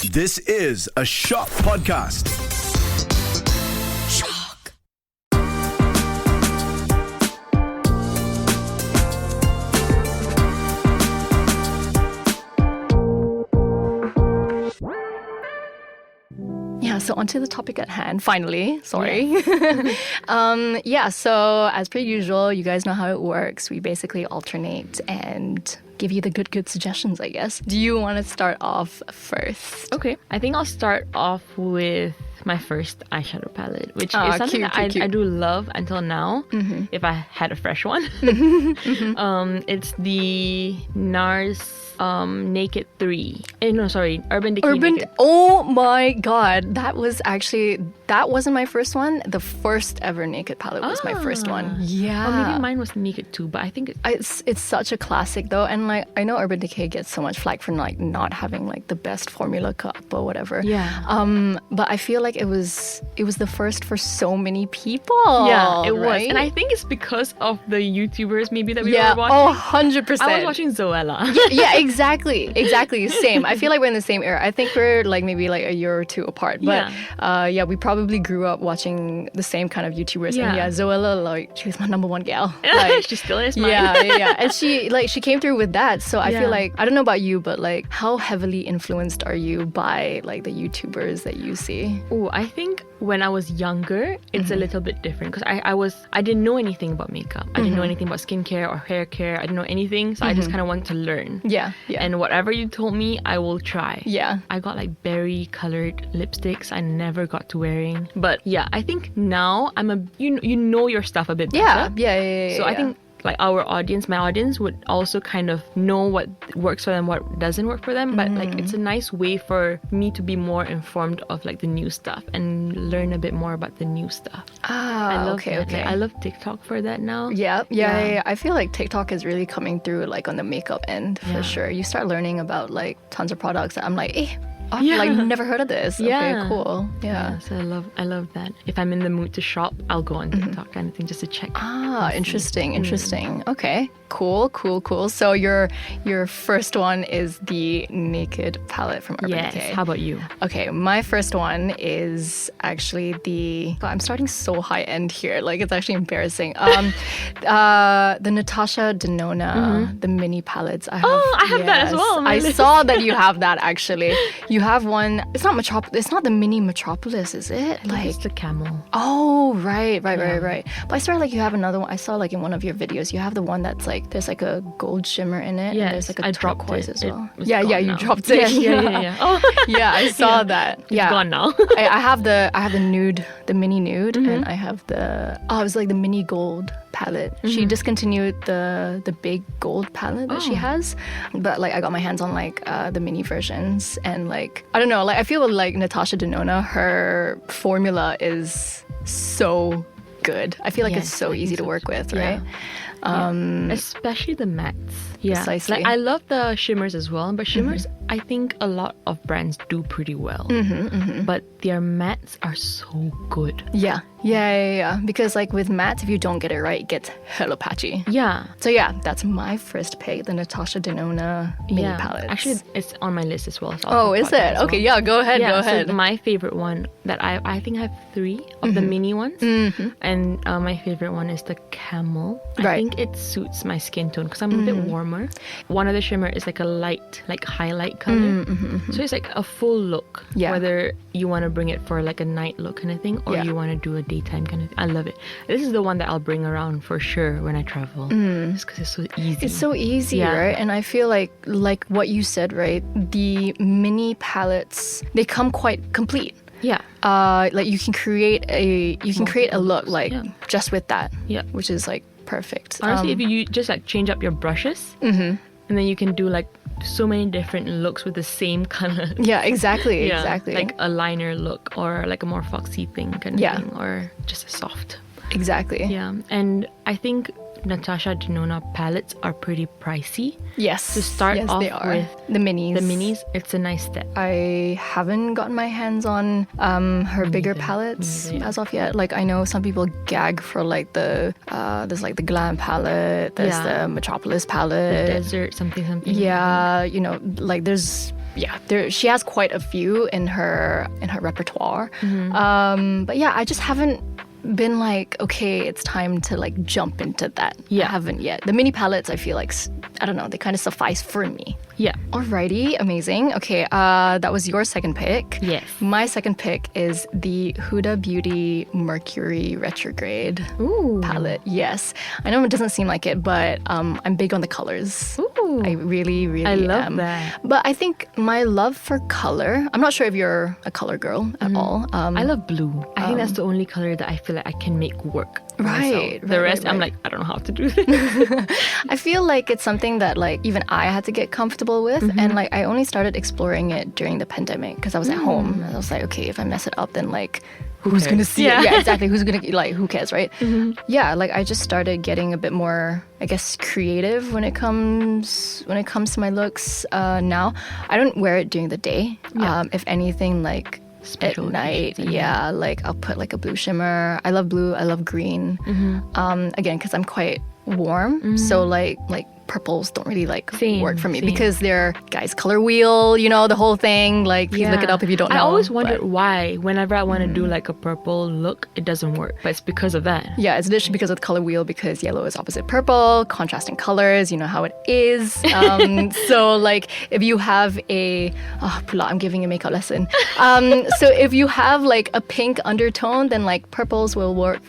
This is a Shock podcast. Shock. Yeah, so onto the topic at hand, finally. Sorry. So as per usual, you guys know how it works. We basically alternate and give you the good suggestions, I guess. Do you want to start off first? Okay, I think I'll start off with my first eyeshadow palette, which is something cute, that cute. I do love until now, if I had a fresh one. It's the NARS Naked 3. Urban Decay Naked. Oh my god, that wasn't my first one. The first ever Naked palette was my first one. Yeah. Or maybe mine was Naked 2, but I think It's such a classic though, and like I know Urban Decay gets so much flack for like not having like the best formula cup or whatever. Yeah. But I feel like it was the first for so many people. Yeah, it was. right? And I think it's because of the YouTubers maybe that we yeah, were watching. 100%. I was watching Zoella. Yeah, exactly. Same. I feel like we're in the same era. I think we're like maybe like a year or two apart. But we probably grew up watching the same kind of YouTubers. Yeah. And yeah, Zoella, like she was my number one gal. Like, she still is mine. Yeah. And she came through with that. So I feel like, I don't know about you, but like how heavily influenced are you by like the YouTubers that you see? Oh, I think when I was younger, it's a little bit different because I didn't know anything about makeup. I didn't know anything about skincare or hair care. I didn't know anything. So I just kind of wanted to learn. Yeah. And whatever you told me, I will try. Yeah. I got like berry colored lipsticks I never got to wearing. But yeah, I think now you know your stuff a bit better. Yeah. So I think like my audience would also kind of know what works for them, what doesn't work for them. But like it's a nice way for me to be more informed of like the new stuff and learn a bit more about the new stuff. I love that. Okay. Like, I love TikTok for that now. Yeah. I feel like TikTok is really coming through like on the makeup end for sure. You start learning about like tons of products that I'm like, I've like never heard of this. Yeah. Okay, cool. Yeah. So I love that. If I'm in the mood to shop, I'll go on TikTok kind of thing just to check. Interesting. Okay. Cool. So your first one is the Naked palette from Urban Decay. Yes. How about you? Okay, my first one is actually I'm starting so high end here, like it's actually embarrassing. The Natasha Denona, the mini palettes. I have that as well on my I list. saw that you have that actually. You have one. It's not It's not the mini Metropolis, is it? Like it's the camel. Oh, right. But I saw like you have another one. I saw like in one of your videos, you have the one that's like there's like a gold shimmer in it. Yes, and there's like a turquoise as well. Yeah, You dropped it. Yeah. Oh, yeah, I saw that. it's gone now. I have the nude, the mini nude, and I have it was like the mini gold palette. She discontinued the big gold palette that she has, but like I got my hands on like the mini versions, and like I don't know, like I feel like Natasha Denona, her formula is so good. I feel like it's so easy to work with, right? Especially the mattes. Yeah. Precisely. Like I love the shimmers as well, but shimmers I think a lot of brands do pretty well. But their mattes are so good. Yeah. Because like with mattes, if you don't get it right, it gets hella patchy. Yeah. So yeah, that's my first pick, the Natasha Denona mini palettes. Actually, it's on my list as well. So Oh, is it? Okay, yeah, go ahead. So my favorite one that I think I have 3 of the mini ones. And my favorite one is the camel. I think it suits my skin tone because I'm a bit warmer. One of the shimmer is like a light, like highlight color. So it's like a full look. Yeah. Whether you want to bring it for like a night look kind of thing or you want to do a daytime kind of thing. I love it. This is the one that I'll bring around for sure when I travel. Just because it's so easy. It's so easy, right? And I feel like what you said, right? The mini palettes, they come quite complete. Yeah. Like you can create a look like just with that. Yeah. Which is like perfect. Honestly, if you just like change up your brushes, and then you can do like so many different looks with the same color. Yeah, exactly. Like a liner look or like a more foxy thing kind of thing, or just a soft. Exactly. Yeah, and I think Natasha Denona palettes are pretty pricey. Yes. To start off they are. with the minis. It's a nice step. I haven't gotten my hands on her bigger palettes as of yet. Like I know some people gag for like there's like the Glam palette, there's the Metropolis palette, The desert something. Yeah, you know, like there's she has quite a few in her repertoire. But yeah, I just haven't been like, okay, it's time to like jump into that. I haven't yet. The mini palettes, I feel like, I don't know, they kind of suffice for me. Yeah. Alrighty, amazing. Okay, that was your second pick. Yes. My second pick is the Huda Beauty Mercury Retrograde palette. Yes. I know it doesn't seem like it, but I'm big on the colors. Ooh. I really, really I love am. that. But I think my love for color, I'm not sure if you're a color girl at all. I love blue. I think that's the only color that I feel like I can make work. Right. The rest, I'm like, I don't know how to do this. I feel like it's something that like even I had to get comfortable with, and like I only started exploring it during the pandemic because I was at home, and I was like, okay, if I mess it up, then like who's gonna see it? Yeah, exactly. Who's gonna like? Who cares, right? Yeah, like I just started getting a bit more, I guess, creative when it comes to my looks. Now I don't wear it during the day. If anything, like Special at night, like I'll put like a blue shimmer. I love blue. I love green. Again, because I'm quite warm, so like purples don't really like work for me because they're guys color wheel, you know, the whole thing. Like please look it up if you don't know. I always wondered why whenever I want to do like a purple look, it doesn't work, but it's because of that. Yeah, it's literally because of the color wheel, because yellow is opposite purple, contrasting colors, you know how it is. So like if you have Pula, I'm giving a makeup lesson. So if you have like a pink undertone, then like purples will work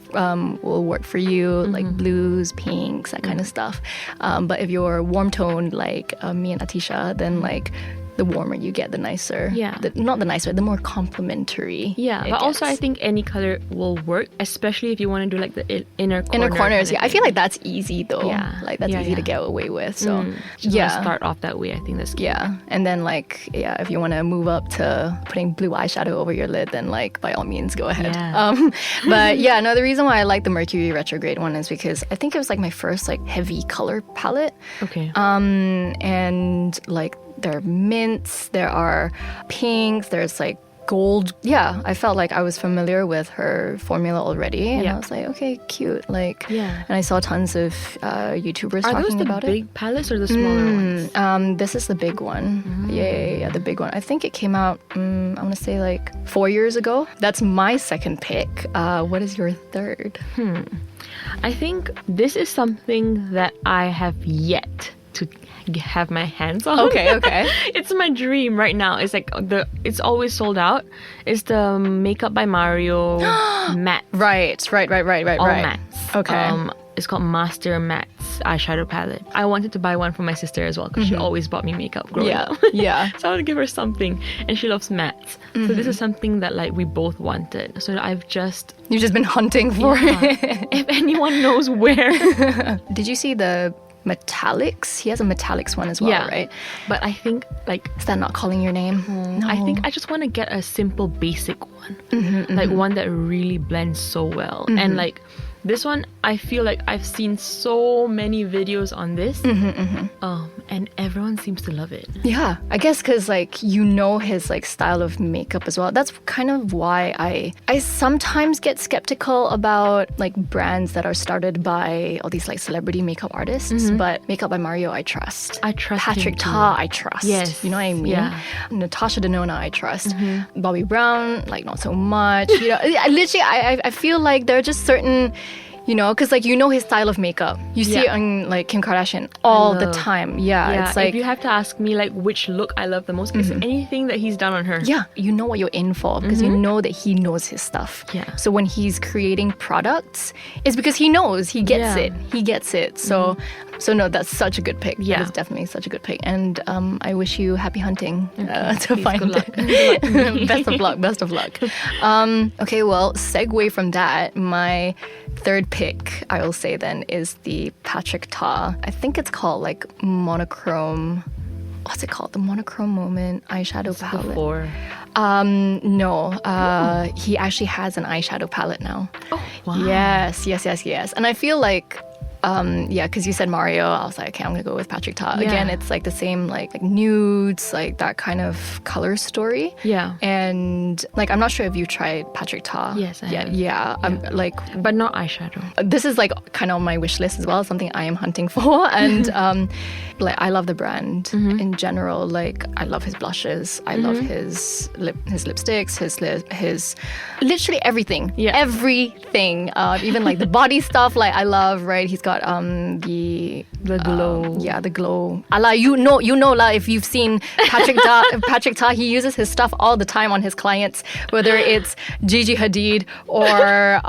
for you, like blues, pinks, that kind of stuff. But if you're warm toned like me and Athisha, then like the warmer you get, the nicer. Yeah. Not the nicer, the more complimentary. Yeah, but also I think any color will work, especially if you want to do like the inner corners. Yeah, I feel like that's easy though. Yeah. Like that's easy to get away with. So start off that way. I think that's good. Yeah, and then like if you want to move up to putting blue eyeshadow over your lid, then like by all means go ahead. Yeah. But yeah, no, the reason why I like the Mercury Retrograde one is because I think it was like my first like heavy color palette. Okay. And like there are mints, there are pinks, there's like gold. Yeah, I felt like I was familiar with her formula already, and I was like, okay, cute. Like, and I saw tons of YouTubers talking about it. Are those the big palettes or the smaller ones? This is the big one. Yeah, the big one. I think it came out, I want to say like 4 years ago. That's my second pick. What is your third? I think this is something that I have yet to have my hands on. Okay. It's my dream right now. It's like it's always sold out. It's the Makeup by Mario matte. Right. All mattes. Okay. It's called Master Mattes eyeshadow palette. I wanted to buy one for my sister as well because she always bought me makeup growing up. Yeah. So I want to give her something, and she loves mattes. So this is something that like we both wanted. So you've just been hunting for it. If anyone knows where. Did you see the metallics? He has a metallics one as well, right? But I think like, is that not calling your name? No. I think I just want to get a simple basic one, like one that really blends so well. And like this one, I feel like I've seen so many videos on this, and everyone seems to love it. Yeah, I guess because like you know his like style of makeup as well. That's kind of why I sometimes get skeptical about like brands that are started by all these like celebrity makeup artists. But Makeup by Mario, I trust. Patrick Ta, I trust. Yes, you know what I mean. Yeah. Natasha Denona, I trust. Bobbi Brown, like not so much. You know, I feel like there are just certain. You know, because like you know his style of makeup. You see it on like Kim Kardashian all the time. Yeah, it's like if you have to ask me like which look I love the most, it's anything that he's done on her. Yeah, you know what you're in for because you know that he knows his stuff. Yeah. So when he's creating products, it's because he knows he gets it. He gets it. So no, that's such a good pick. Yeah, that is definitely such a good pick. And I wish you happy hunting to find it. Best of luck. Okay, well, segue from that, my third pick, I will say then, is the Patrick Ta. I think it's called like monochrome. What's it called? The monochrome moment eyeshadow palette. Before. No. He actually has an eyeshadow palette now. Oh, wow. Yes. And I feel like Yeah, because you said Mario, I was like, okay, I'm gonna go with Patrick Ta. Again, it's like the same like nudes, like that kind of color story. Yeah. And like, I'm not sure if you tried Patrick Ta. Yes, I have. Yeah. Like, but not eyeshadow. this is like kind of on my wish list as well, something I am hunting for. And like, I love the brand in general. Like, I love his blushes. I love his lipsticks, his literally everything. Yeah. Everything. Even like the body stuff, like I love, right? He's got the glow. Yeah, the glow. Allah, you know lah, if you've seen Patrick Ta, he uses his stuff all the time on his clients, whether it's Gigi Hadid or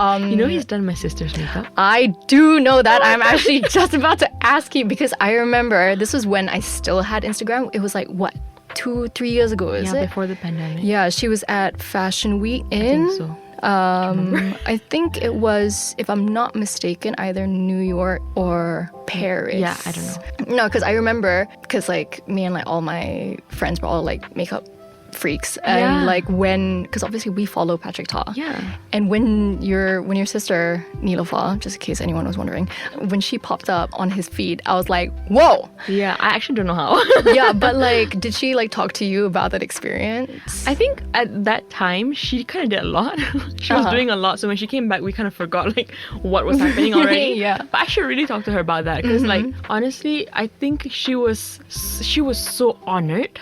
he's done my sister's makeup. I do know that. I'm actually just about to ask you, because I remember this was when I still had Instagram. It was like, what, 2-3 years ago, is it? Yeah, before the pandemic. Yeah, she was at Fashion Week in... I think so. I think it was, if I'm not mistaken, either New York or Paris. Yeah, I don't know. No, because I remember, because like me and like all my friends were all like makeup freaks, and like because obviously we follow Patrick Ta. Yeah. And when your sister Neelofa, just in case anyone was wondering, when she popped up on his feed, I was like, whoa. Yeah, I actually don't know how. Yeah, but like, did she like talk to you about that experience? I think at that time she kind of did a lot. She was doing a lot, so when she came back, we kind of forgot like what was happening already. Yeah. But I should really talk to her about that, because like honestly, I think she was so honored.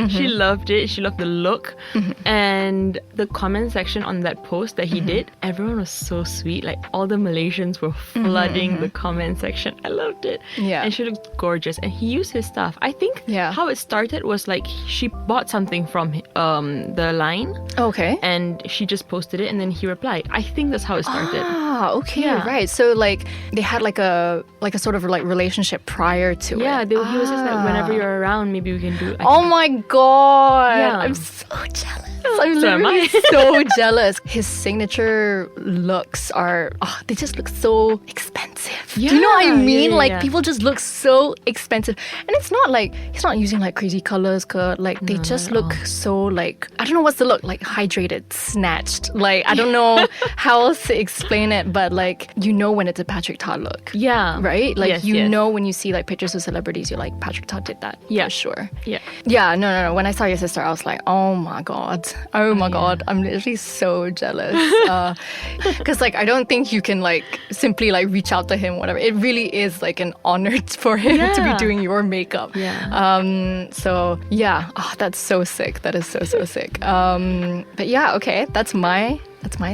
She loved it. She loved the look, and the comment section on that post that he did, everyone was so sweet. Like all the Malaysians were flooding the comment section. I loved it. Yeah. And she looked gorgeous, and he used his stuff. I think how it started was like she bought something from the line. Okay. And she just posted it, and then he replied. I think that's how it started. Ah, okay, Yeah. right. So like they had like a sort of like relationship prior to it. Yeah, he was just like, whenever you're around, maybe we can do. Oh my god! Yeah. I'm so jealous. I'm So am literally I. so jealous. His signature looks they just look so expensive. Do you know what I mean? Like people just look so expensive, and it's not like he's not using like crazy colors. Like they just look so like, I don't know what's the look, like hydrated, snatched. Like I don't know how else to explain it, but like when it's a Patrick Ta look. Yeah. Right? Like Yes, you yes. know when you see like pictures of celebrities, you're like, Patrick Ta did that. Yeah. For sure. Yeah. Yeah, no. When I saw your sister, I was like, oh my god. I'm literally so jealous. Because like I don't think you can like simply like reach out to him, whatever. It really is like an honor for him to be doing your makeup. Yeah. So yeah, that's so sick. That is so sick. But yeah, okay, that's my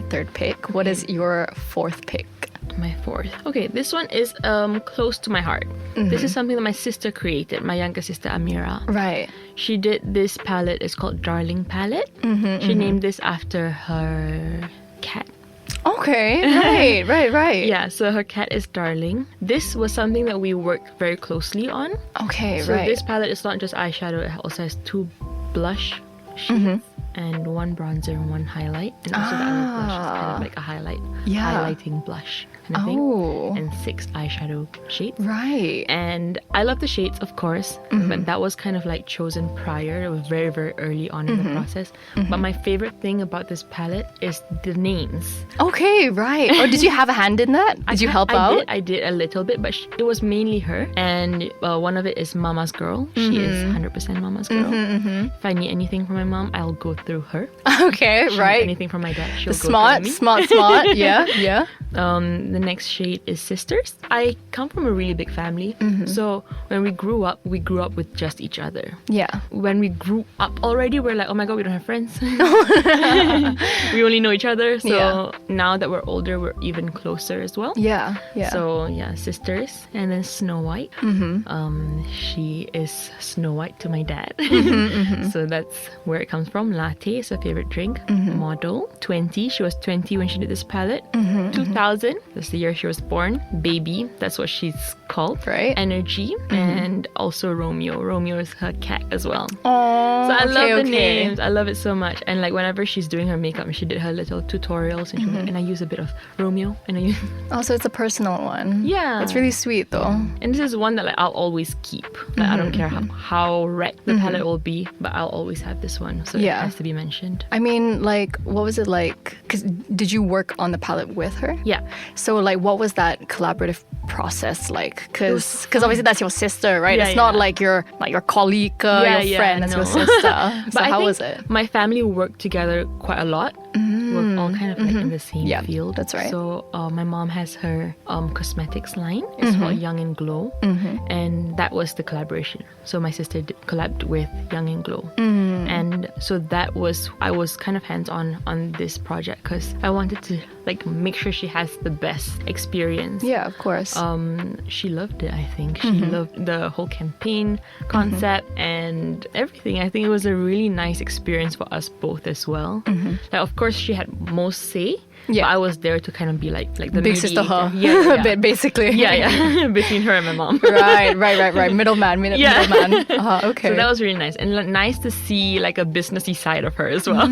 third pick. What is your fourth pick? My fourth. Okay, this one is close to my heart. This is something that my sister created, my younger sister Amira. Right. She did this palette. It's called Darling Palette. She named this after her cat. Okay, right. Yeah, so her cat is Darling. This was something that we worked very closely on. Okay, So right. this palette is not just eyeshadow, it also has 2 blush shades and 1 bronzer and 1 highlight. And also the other blush is kind of like a highlighting blush kind of thing. And 6 eyeshadow shades. Right. And I love the shades, of course, but that was kind of like chosen prior. It was very, very early on in the process. But my favorite thing about this palette is the names. Okay, right. Or did you have a hand in that? Did you help out? I did a little bit, but it was mainly her. And one of it is Mama's Girl. She is 100% Mama's Girl. If I need anything from my mom, I'll go through her. Okay, She right. needs anything from my dad, she'll go Smart. through me. Yeah. The next shade is Sisters. I come from a really big family, so when we grew up with just each other. Yeah. When we grew up already, we're like, oh my god, we don't have friends. We only know each other. So now that we're older, we're even closer as well. Yeah. So yeah, Sisters, and then Snow White. She is Snow White to my dad. So that's where it comes from. Latte is her favorite drink. Model 20. She was 20 when she did this palette. 2000. That's the year she was born. Baby. That's what she's called. Right. Energy. And also Romeo. Romeo is her cat as well. Oh. So I love the names. I love it so much. And like whenever she's doing her makeup, she did her little tutorials, and she was like, and I use a bit of Romeo, and I use. Oh, so it's a personal one. Yeah. It's really sweet though. And this is one that like I'll always keep. Like I don't care how wrecked the palette will be, but I'll always have this one. So it has to be mentioned. I mean, like, what was it like? Because did you work on the palette with her? Yeah. So like, what was that collaborative process like? Because obviously that's your sister, right? Yeah, it's not yeah. like your colleague, your friend, that's your sister. So how was it? My family worked together quite a lot. We're all kind of like in the same field. That's right. So my mom has her cosmetics line. It's called Young and Glow, and that was the collaboration. So my sister collabed with Young and Glow, and so I was kind of hands-on on this project because I wanted to like make sure she has the best experience. Yeah, of course. She loved it. I think she loved the whole campaign concept and everything. I think it was a really nice experience for us both as well. Like, of course, she had most say. Yeah, but I was there to kind of be like the big mediator. sister, huh? Yeah. Bit basically. Yeah. Between her and my mom. Right. Middleman. Okay. So that was really nice, and nice to see like a businessy side of her as well.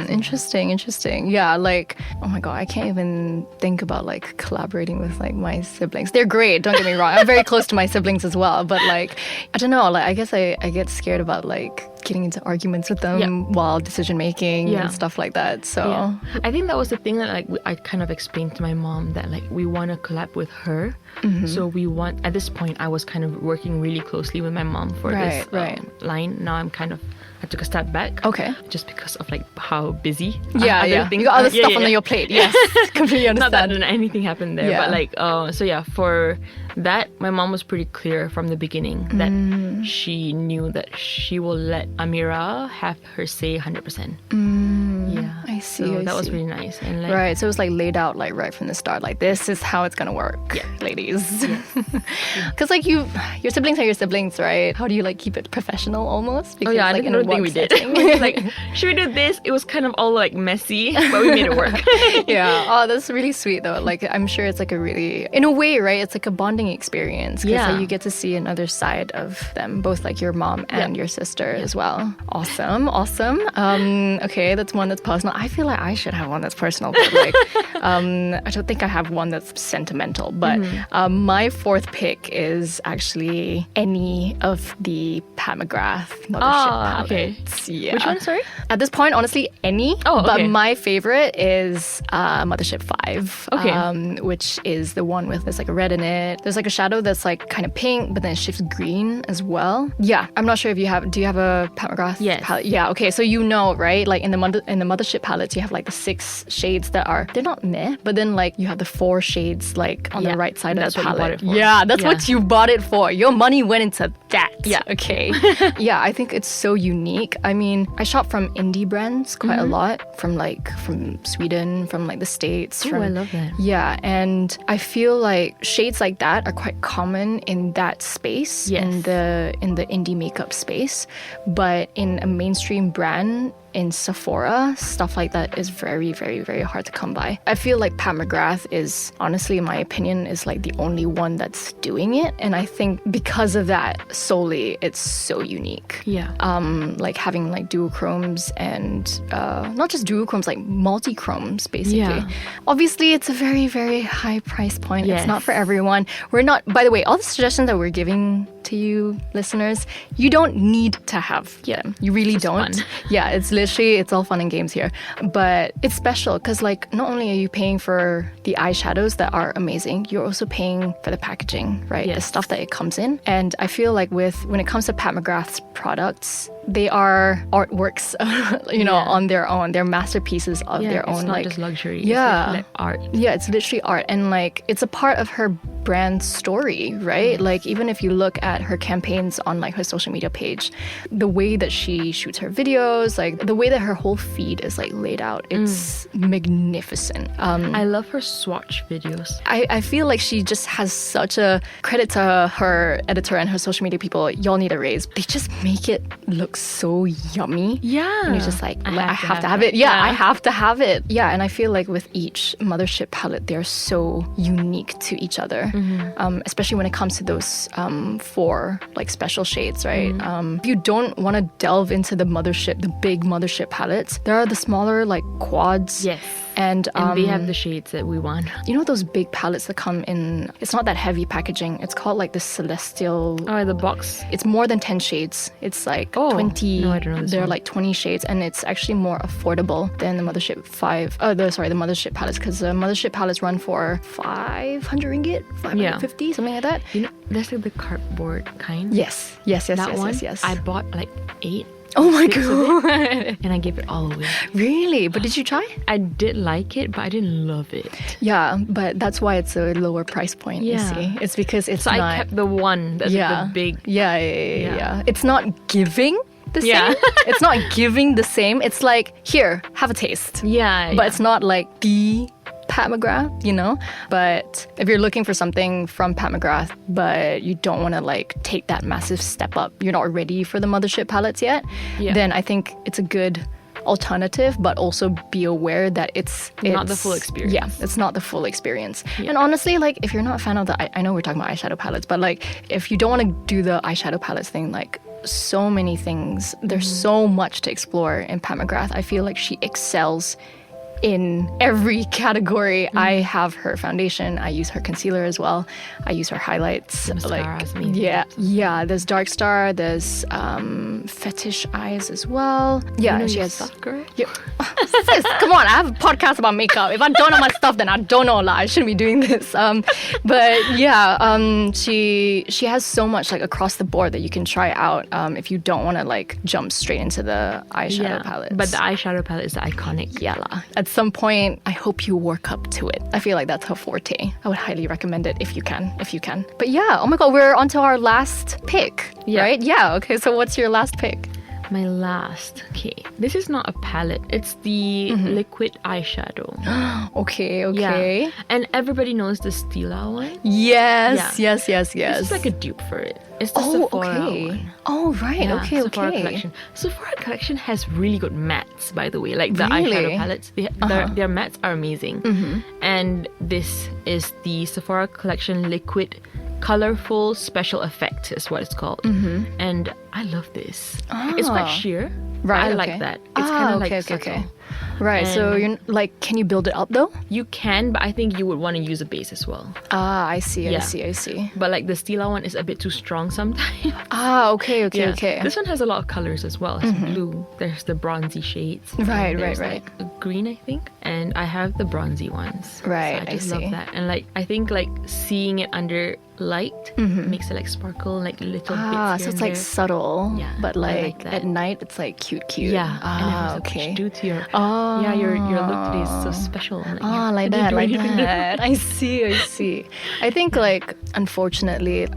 Interesting. Yeah, like, oh my god, I can't even think about like collaborating with like my siblings. They're great, don't get me wrong. I'm very close to my siblings as well, but like, I don't know, like I guess I get scared about like getting into arguments with them while decision making and stuff like that. So I think that was the thing that like I kind of explained to my mom that like we want to collab with her. So we want, at this point I was kind of working really closely with my mom for this line. Now I took a step back. Okay. Just because of like how busy. You got other stuff on your plate. Yes. Completely understand. Not that anything happened there, but like for that, my mom was pretty clear from the beginning that she knew that she will let Amira have her say 100%. Yeah. I see. So that was really nice. And like, right. So it was like laid out like right from the start. Like this is how it's gonna work, ladies. Because like your siblings are your siblings, right? How do you like keep it professional almost? Because, I didn't think we did. Like, should we do this? It was kind of all like messy, but we made it work. Yeah. Oh, that's really sweet though. Like I'm sure it's like a really, in a way, right? It's like a bonding experience because like, you get to see another side of them, both like your mom and your sister as well. Awesome. Okay, that's one that's personal. I feel like I should have one that's personal, but like I don't think I have one that's sentimental. But my fourth pick is actually any of the Pat McGrath Mothership palettes. Yeah. Which one, sorry? At this point, honestly, any. Oh, okay. But my favorite is Mothership 5. Okay. Which is the one with there's like a red in it. There's like a shadow that's like kind of pink, but then it shifts green as well. Yeah. I'm not sure if do you have a Pat McGrath palette? Yeah. Okay. So you know, right? Like in the Mothership palettes, you have like the 6 shades they're not meh, but then like you have the 4 shades like on the right side of the palette. Yeah, that's what you bought it for. Your money went into that. Yeah. Okay. Yeah, I think it's so unique. I mean, I shop from indie brands quite a lot, from Sweden, from like the States. I love that. Yeah, and I feel like shades like that are quite common in that space, in the indie makeup space, but in a mainstream brand, in Sephora, stuff like that is very, very, very hard to come by. I feel like Pat McGrath is, honestly, in my opinion, is like the only one that's doing it. And I think because of that solely, it's so unique. Yeah. Like having like duochromes and not just duochromes, like multi-chromes, basically. Yeah. Obviously, it's a very, very high price point. Yes. It's not for everyone. We're not, by the way, all the suggestions that we're giving to you listeners, you don't need to have them. You really don't. Fun. Yeah, it's all fun and games here. But it's special because like not only are you paying for the eyeshadows that are amazing, you're also paying for the packaging, right? Yes. The stuff that it comes in. And I feel like when it comes to Pat McGrath's products, they are artworks, on their own. They're masterpieces of their own. It's not just luxury. Yeah. It's like art. Yeah, it's literally art. And like, it's a part of her brand story, right? Like, even if you look at her campaigns on like her social media page, the way that she shoots her videos, like the way that her whole feed is like laid out, it's magnificent. I love her swatch videos. I feel like she just has such a credit to her editor and her social media people. Y'all need a raise. They just make it look so yummy. Yeah. And you're just like, I have to have it. Yeah, I have to have it. Yeah, and I feel like with each Mothership palette, they're so unique to each other. Especially when it comes to those 4 like special shades, right? If you don't want to delve into the big Mothership palettes, there are the smaller like quads. Yes. And they have the shades that we want. You know those big palettes that come in, it's not that heavy packaging. It's called like the Celestial. Oh, the box. It's more than 10 shades. It's like 20. No, I don't know this There one. are like 20 shades, and it's actually more affordable than the Mothership 5. The Mothership palettes, because the Mothership palettes run for 500 ringgit 550, something like that. You know, there's like the cardboard kind. Yes. That one, Yes. I bought like 8. Oh my 6 of god. it, and I gave it all away. Really? But did you try? I did like it, but I didn't love it. Yeah, but that's why it's a lower price point, you Yeah. see. It's because it's So not... I kept the one that's like the big. Yeah. It's not giving the same. Yeah. It's not giving the same. It's like, here, have a taste. Yeah. But it's not like the Pat McGrath, you know? But if you're looking for something from Pat McGrath, but you don't want to like take that massive step up, you're not ready for the mothership palettes yet, then I think it's a good alternative, but also be aware that it's not the full experience. Yeah, it's not the full experience. And honestly, like if you're not a fan of I know we're talking about eyeshadow palettes, but like if you don't want to do the eyeshadow palettes thing, like so many things, there's so much to explore in Pat McGrath. I feel like she excels in every category. I have her foundation. I use her concealer as well. I use her highlights. Mascaras, like, maybe. Yeah. There's Dark Star. There's Fetish Eyes as well. Yeah, You know she your has stuff, girl. Yeah. Sis, come on, I have a podcast about makeup. If I don't know my stuff, then I don't know. Like, I shouldn't be doing this. But yeah, she has so much like across the board that you can try out if you don't want to like jump straight into the eyeshadow palettes. But the eyeshadow palette is the iconic. Yeah, at some point, I hope you work up to it. I feel like that's her forte. I would highly recommend it if you can. But yeah, oh my god, we're on to our last pick, right? Yeah, okay, so what's your last pick? My last. Okay. This is not a palette. It's the liquid eyeshadow. Okay. Yeah. And everybody knows the Stila one. Yes. This is like a dupe for it. It's the Sephora one. Oh, right. Yeah, okay. Sephora collection. Sephora collection has really good mattes, by the way. Like the Really? eyeshadow palettes, their mattes are amazing. And this is the Sephora collection liquid colorful special effect is what it's called. And I love this. It's quite sheer. Right. I okay. like that. It's kind of like subtle. okay. Right. So you're like, can you build it up though? You can, but I think you would want to use a base as well. I see. But like the Stila one is a bit too strong sometimes. Okay. This one has a lot of colors as well. It's blue. There's the bronzy shades. Right. Like a green, I think. And I have the bronzy ones. Right. So I just see. love that. And like I think like seeing it under light makes it like sparkle, like little bits here So it's and like there. subtle, Yeah, but I like like that. at night it's like cute. Yeah. And it has a okay. touch due to your your look today is so special. Like, Like you that, didn't do anything to it. I see. I think like unfortunately,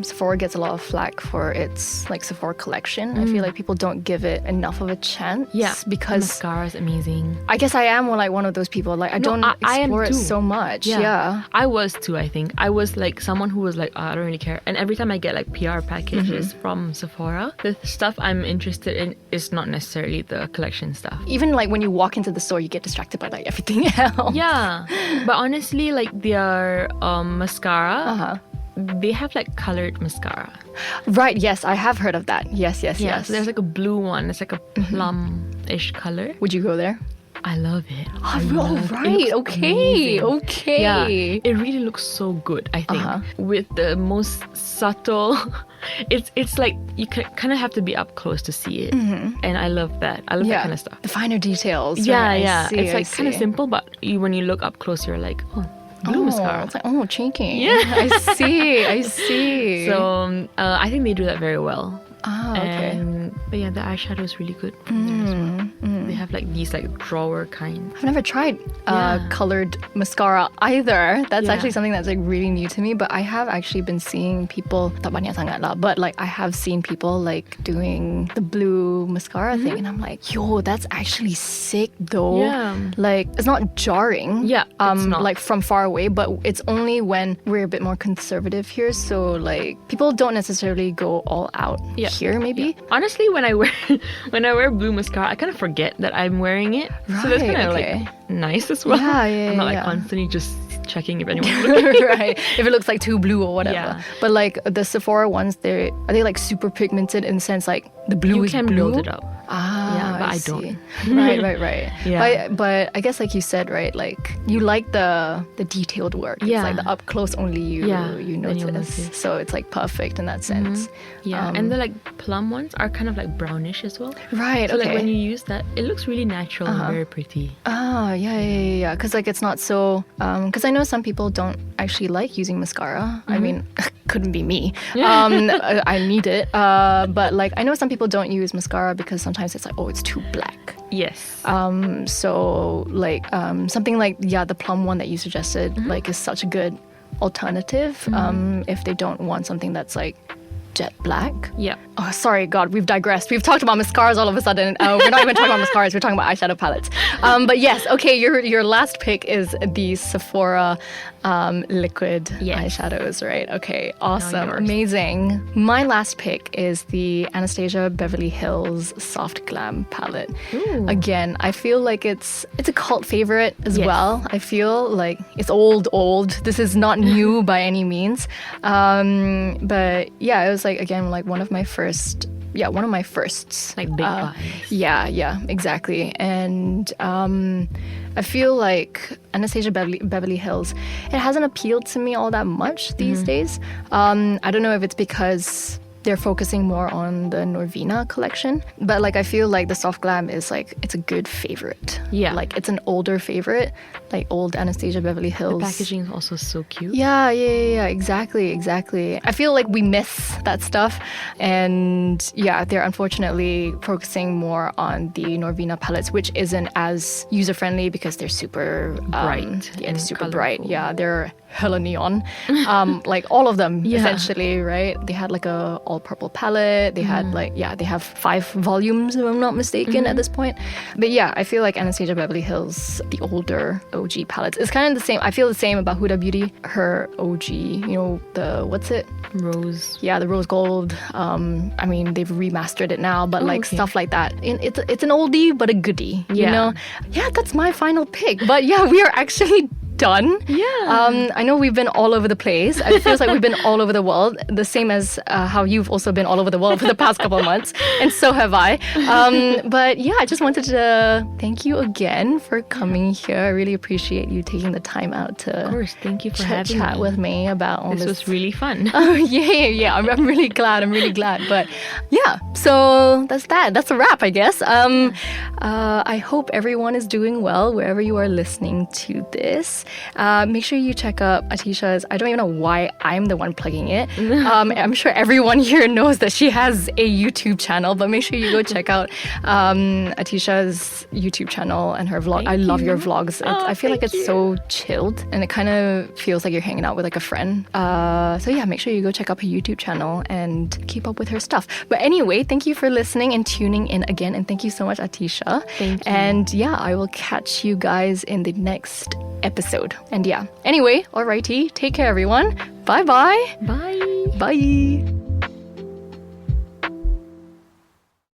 Sephora gets a lot of flack for its like Sephora collection. I feel like people don't give it enough of a chance. Yeah, because mascara is amazing. I guess I am like one of those people. Like I don't I am explore it too. so much. Yeah. I was too, I think. I was like someone who was like, I don't really care. And every time I get like PR packages from Sephora, the stuff I'm interested in is not necessarily the collection stuff. Even like when you walk into the store, you get distracted by like everything else. Yeah. But honestly, like their mascara, they have like colored mascara. Right. Yes, I have heard of that. Yes. Yeah. So there's like a blue one. It's like a plum-ish color. Would you go there? I love it. Right. Okay. Yeah, it really looks so good, I think. With the most subtle, it's like you kind of have to be up close to see it. And I love that. I love that kind of stuff. The finer details. Yeah, right? yeah. I see, it's like kind of simple, but when you look up close, you're like, oh, blue mascara. It's like, cheeky. Yeah. I see. So I think they do that very well. Okay. But yeah, the eyeshadow is really good from there as well. They have like these like drawer kind. I've never tried colored mascara either. That's Yeah. actually something that's like really new to me. But I have actually been seeing people, tak banyak sangat lah, but like I have seen people like doing the blue mascara thing, and I'm like, yo, that's actually sick though. Yeah. Like it's not jarring. Yeah, it's not. Like from far away, but it's only when we're a bit more conservative here. So like people don't necessarily go all out here, maybe. Yeah. Honestly, when I wear blue mascara, I kind of forget that I'm wearing it. So that's Right, kind of okay. like nice as well. Yeah, I'm not like yeah. constantly just checking if anyone's looking. Right, if it looks like too blue or whatever. Yeah. But like the Sephora ones, are they like super pigmented in the sense like the blue You is can blue? build it up. Yeah, but I don't. Right. Yeah. But I guess like you said, right, like you like the detailed work. Yeah. It's like the up close only you Then you'll notice. notice. So it's like perfect in that sense. Yeah, and the like plum ones are kind of like brownish as well. Right, So okay. like when you use that, it looks really natural and very pretty. Ah, yeah. Because like it's not so. Because I know some people don't actually like using mascara. I mean, couldn't be me. I need it. But like I know some people don't use mascara because sometimes it's like, oh, it's too black. Yes. So like something like the plum one that you suggested like is such a good alternative if they don't want something that's like jet black. Yeah. Oh, sorry, God, we've digressed. We've talked about mascaras all of a sudden. We're not even talking about mascaras. We're talking about eyeshadow palettes. But yes, okay, your last pick is the Sephora liquid eyeshadows, right? Okay, awesome, amazing. My last pick is the Anastasia Beverly Hills Soft Glam palette. Ooh. Again, I feel like it's a cult favorite as well. I feel like it's old. This is not new by any means. But yeah, it was like, again, like one of my firsts. Like big buys. Yeah, exactly. And I feel like Anastasia Beverly Hills, it hasn't appealed to me all that much these days. I don't know if it's because they're focusing more on the Norvina collection, but like I feel like the Soft Glam is like, it's a good favorite. Yeah. Like it's an older favorite, like old Anastasia Beverly Hills. The packaging is also so cute. Yeah, exactly. I feel like we miss that stuff, and yeah, they're unfortunately focusing more on the Norvina palettes, which isn't as user friendly because they're super bright. Yeah, and super colorful. bright. Yeah, they're hella neon. Like all of them essentially, right? They had like a all purple palette. They had like they have 5 volumes if I'm not mistaken at this point. But yeah, I feel like Anastasia Beverly Hills, the older OG palettes, it's kind of the same. I feel the same about Huda Beauty. Her OG, you know, the what's it? Rose. Yeah, the rose gold. I mean, they've remastered it now, but like stuff like that. It's an oldie but a goodie. You know? Yeah, that's my final pick. But yeah, we are actually done. Yeah. I know we've been all over the place. It feels like we've been all over the world, the same as how you've also been all over the world for the past couple of months, and so have I. But yeah, I just wanted to thank you again for coming here. I really appreciate you taking the time out to Of course, thank you for having chat me. with me about all This was really fun. Oh, yeah. I'm really glad. But yeah, so that's that. That's a wrap, I guess. I hope everyone is doing well wherever you are listening to this. Make sure you check out Athisha's. I don't even know why I'm the one plugging it. I'm sure everyone here knows that she has a YouTube channel, but make sure you go check out Athisha's YouTube channel and her vlog. I love your vlogs. I feel like it's so chilled, and it kind of feels like you're hanging out with like a friend. So yeah, make sure you go check out her YouTube channel and keep up with her stuff. But anyway, thank you for listening and tuning in again, and thank you so much, Athisha. Thank you. And yeah, I will catch you guys in the next episode. And yeah, anyway, alrighty, take care everyone. Bye. Bye. Bye.